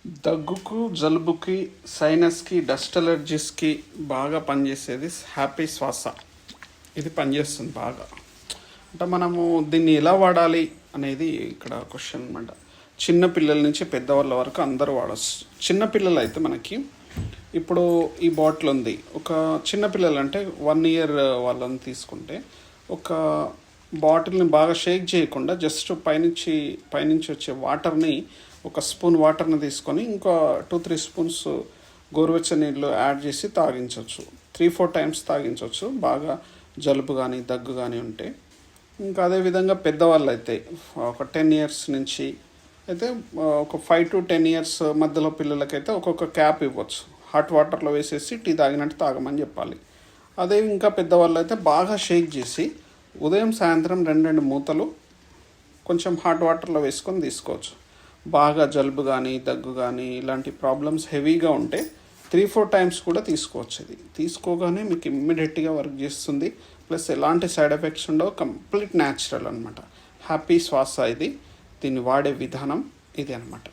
దగ్గుకు, జలుబుకి, సైనస్కి, dust అలర్జీస్కి బాగా పనిచేసేది happy శ్వాస. ఇది పనిచేస్తుంది బాగా. అంటే మనము దీన్ని ఎలా వాడాలి అనేది ఇక్కడ క్వశ్చన్ అనమాట. చిన్న పిల్లల నుంచి పెద్దవాళ్ళ వరకు అందరూ వాడచ్చు. చిన్న పిల్లలు అయితే మనకి ఇప్పుడు ఈ బాటిల్ ఉంది. ఒక చిన్న పిల్లలు అంటే 1 year వాళ్ళని తీసుకుంటే ఒక బాటిల్ని బాగా షేక్ చేయకుండా జస్ట్ పైనుంచి వచ్చే వాటర్ని ఒక స్పూన్ వాటర్ని తీసుకొని ఇంకా 2-3 స్పూన్స్ గోరువెచ్చని నీళ్ళు యాడ్ చేసి తాగించవచ్చు. 3-4 times తాగించవచ్చు బాగా జలుబు కానీ దగ్గు కానీ ఉంటే. ఇంకా అదేవిధంగా పెద్దవాళ్ళు అయితే ఒక 10 years నుంచి అయితే ఒక 5 to 10 years మధ్యలో పిల్లలకైతే ఒక్కొక్క క్యాప్ ఇవ్వచ్చు. హాట్ వాటర్లో వేసేసి టీ తాగినట్టు తాగమని చెప్పాలి. అదే ఇంకా పెద్దవాళ్ళు అయితే బాగా షేక్ చేసి ఉదయం సాయంత్రం 2 మూతలు కొంచెం హాట్ వాటర్లో వేసుకొని తీసుకోవచ్చు. బాగా జలుబు కానీ దగ్గు కానీ ఇలాంటి ప్రాబ్లమ్స్ హెవీగా ఉంటే 3-4 times కూడా తీసుకోవచ్చు. ఇది తీసుకోగానే మీకు ఇమ్మీడియట్గా వర్క్ చేస్తుంది. ప్లస్ ఎలాంటి సైడ్ ఎఫెక్ట్స్ ఉండవు. కంప్లీట్ న్యాచురల్ అనమాట. హ్యాపీ శ్వాస ఇది. దీన్ని వాడే విధానం ఇది అనమాట.